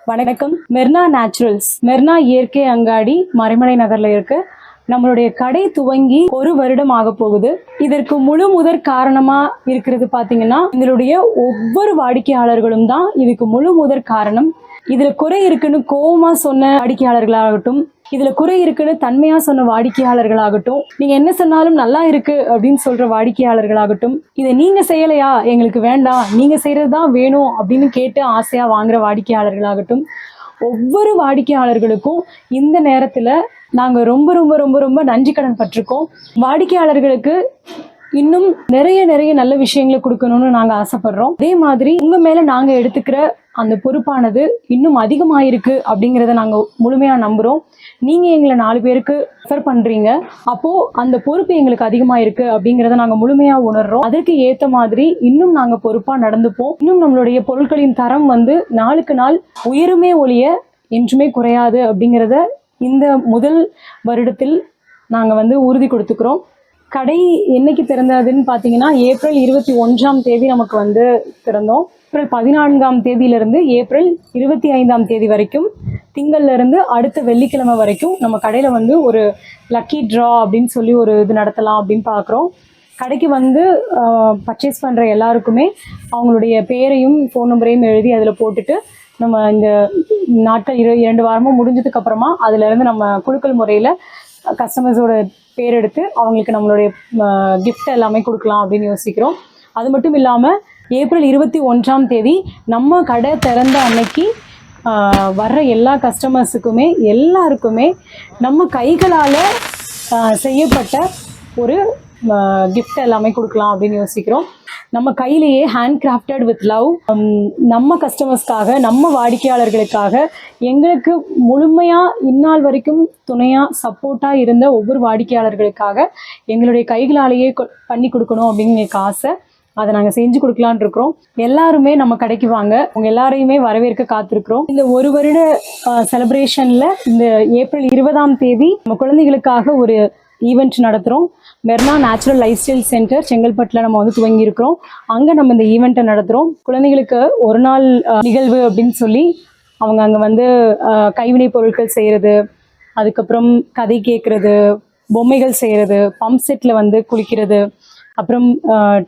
வணக்கம். மெர்னா நேச்சுரல்ஸ், மெர்னா இயற்கை அங்காடி மறைமலை நகர்ல இருக்கு. நம்மளுடைய கடை துவங்கி 1 வருடம் ஆக போகுது. இதற்கு முழு முதற் காரணமா இருக்கிறது பாத்தீங்கன்னா, இதனுடைய ஒவ்வொரு வாடிக்கையாளர்களும் தான் இதுக்கு முழு முதற் காரணம். இதுல குறை இருக்குன்னு கோவமா சொன்ன வாடிக்கையாளர்களாகட்டும், இதுல குறை இருக்குன்னு தன்மையா சொன்ன வாடிக்கையாளர்களாகட்டும், நீங்க என்ன சொன்னாலும் நல்லா இருக்கு அப்படின்னு சொல்ற வாடிக்கையாளர்களாகட்டும், இதை நீங்க செய்யலையா, எங்களுக்கு வேண்டாம், நீங்க செய்யறதுதான் வேணும் அப்படின்னு கேட்டு ஆசையா வாங்குற வாடிக்கையாளர்களாகட்டும், ஒவ்வொரு வாடிக்கையாளர்களுக்கும் இந்த நேரத்துல நாங்க ரொம்ப ரொம்ப ரொம்ப ரொம்ப நன்றி கடன் பட்டிருக்கோம். வாடிக்கையாளர்களுக்கு இன்னும் நிறைய நல்ல விஷயங்களை கொடுக்கணும்னு நாங்க ஆசைப்படுறோம். அதே மாதிரி உங்க மேல நாங்க எடுத்துக்கிற அந்த பொறுப்பானது இன்னும் அதிகமாயிருக்கு அப்படிங்கிறத நாங்க முழுமையா நம்புறோம். நீங்க எங்களை 4 பேருக்கு ரெஃபர் பண்றீங்க, அப்போ அந்த பொறுப்பு எங்களுக்கு அதிகமாயிருக்கு அப்படிங்கிறத நாங்க முழுமையா உணர்றோம். அதற்கு ஏத்த மாதிரி இன்னும் நாங்க பொறுப்பா நடந்துப்போம். இன்னும் நம்மளுடைய பொருட்களின் தரம் நாளுக்கு நாள் உயருமே ஒழிய என்றுமே குறையாது அப்படிங்கிறத இந்த முதல் வருடத்தில் நாங்க உறுதி கொடுத்துக்கிறோம். கடை என்னைக்கு திறந்ததுன்னு பார்த்தீங்கன்னா, ஏப்ரல் 21ஆம் தேதி நமக்கு திறந்தோம். ஏப்ரல் 14ஆம் தேதியிலிருந்து ஏப்ரல் 25ஆம் தேதி வரைக்கும், திங்கள்ல இருந்து அடுத்த வெள்ளிக்கிழமை வரைக்கும் நம்ம கடையில் ஒரு லக்கி ட்ரா அப்படின்னு சொல்லி ஒரு இது நடத்தலாம் அப்படின்னு பார்க்குறோம். கடைக்கு பர்ச்சேஸ் பண்ணுற எல்லாருக்குமே அவங்களுடைய பேரையும் ஃபோன் நம்பரையும் எழுதி அதில் போட்டுட்டு, நம்ம இந்த நாட்கள் 2 வாரமும் முடிஞ்சதுக்கு அப்புறமா அதுலேருந்து நம்ம குலுக்கல் முறையில் கஸ்டமர்ஸோட பேர் எடுத்து அவங்களுக்கு நம்மளுடைய கிஃப்ட் எல்லாமே கொடுக்கலாம் அப்படின்னு யோசிக்கிறோம். அது மட்டும் இல்லாமல் ஏப்ரல் 21ஆம் தேதி நம்ம கடை திறந்த அன்னைக்கு வர்ற எல்லா கஸ்டமர்ஸுக்குமே எல்லாருக்குமே நம்ம கைகளால் செய்யப்பட்ட ஒரு கிஃப்ட் எல்லாமே கொடுக்கலாம் அப்படின்னு யோசிக்கிறோம். நம்ம கையிலேயே ஹேண்ட் கிராஃப்டட் வித் லவ், நம்ம கஸ்டமர்ஸ்க்காக, நம்ம வாடிக்கையாளர்களுக்காக, எங்களுக்கு முழுமையாக இந்நாள் வரைக்கும் துணையாக சப்போர்ட்டாக இருந்த ஒவ்வொரு வாடிக்கையாளர்களுக்காக எங்களுடைய கைகளாலேயே பண்ணி கொடுக்கணும் அப்படின்னு எங்களுக்கு ஆசை. அதை நாங்கள் செஞ்சு கொடுக்கலான் இருக்கிறோம். எல்லாருமே நம்ம கடைக்கு வாங்க, உங்கள் எல்லாரையுமே வரவேற்க காத்திருக்கிறோம். இந்த 1 வருட செலிப்ரேஷனில் இந்த ஏப்ரல் 20ஆம் தேதி நம்ம குழந்தைகளுக்காக ஒரு ஈவெண்ட் நடத்துகிறோம். Marina natural life style centre செங்கல்பட்டில் நம்ம துவங்கியிருக்கிறோம். அங்கே நம்ம இந்த ஈவெண்ட்டை நடத்துகிறோம். குழந்தைகளுக்கு ஒரு நாள் நிகழ்வு அப்படின்னு சொல்லி அவங்க அங்கே கைவினை பொருட்கள் செய்கிறது, அதுக்கப்புறம் கதை கேட்குறது, பொம்மைகள் செய்கிறது, பம்ப் செட்டில் குளிக்கிறது, அப்புறம்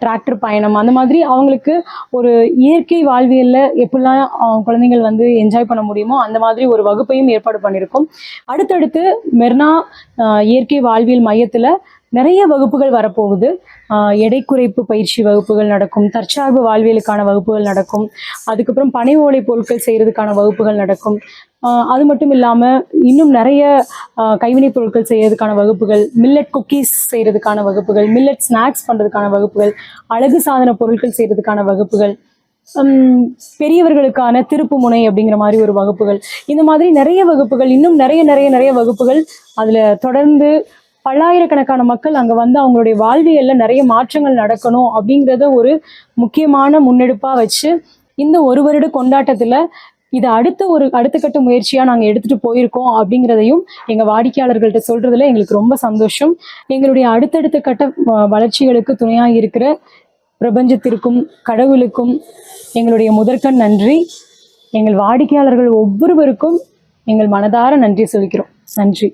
டிராக்டர் பயணம், அந்த மாதிரி அவங்களுக்கு ஒரு இயற்கை வாழ்வியலில் எப்படிலாம் குழந்தைங்கள் என்ஜாய் பண்ண முடியுமோ அந்த மாதிரி ஒரு வகுப்பையும் ஏற்பாடு பண்ணியிருக்கோம். அடுத்தடுத்து மெர்னா இயற்கை வாழ்வியல் மையத்தில் நிறைய வகுப்புகள் வரப்போகுது. எடை குறைப்பு பயிற்சி வகுப்புகள் நடக்கும், தற்சார்பு வாழ்வியலுக்கான வகுப்புகள் நடக்கும், அதுக்கப்புறம் பனை ஓலை பொருட்கள் செய்கிறதுக்கான வகுப்புகள் நடக்கும். அது மட்டும் இல்லாமல் இன்னும் நிறைய கைவினைப் பொருட்கள் செய்கிறதுக்கான வகுப்புகள், மில்லட் குக்கீஸ் செய்கிறதுக்கான வகுப்புகள், மில்லட் ஸ்நாக்ஸ் பண்ணுறதுக்கான வகுப்புகள், அழகு சாதன பொருட்கள் செய்கிறதுக்கான வகுப்புகள், பெரியவர்களுக்கான திருப்பு முனை அப்படிங்கிற மாதிரி ஒரு வகுப்புகள், இந்த மாதிரி நிறைய வகுப்புகள், இன்னும் நிறைய வகுப்புகள். அதில் தொடர்ந்து பல்லாயிரக்கணக்கான மக்கள் அங்கே அவங்களுடைய வாழ்வியலில் நிறைய மாற்றங்கள் நடக்கணும் அப்படிங்கிறத ஒரு முக்கியமான முன்னெடுப்பாக வச்சு இந்த 1 வருட கொண்டாட்டத்தில் இதை அடுத்த கட்ட முயற்சியாக நாங்கள் எடுத்துகிட்டு போயிருக்கோம் அப்படிங்கிறதையும் எங்கள் வாடிக்கையாளர்கள்ட்ட சொல்கிறதுல எங்களுக்கு ரொம்ப சந்தோஷம். எங்களுடைய அடுத்தடுத்த கட்ட வளர்ச்சிகளுக்கு துணையாக இருக்கிற பிரபஞ்சத்திற்கும் கடவுளுக்கும் எங்களுடைய முதற்கண் நன்றி. எங்கள் வாடிக்கையாளர்கள் ஒவ்வொருவருக்கும் எங்கள் மனதார நன்றி சொல்கிறோம். நன்றி.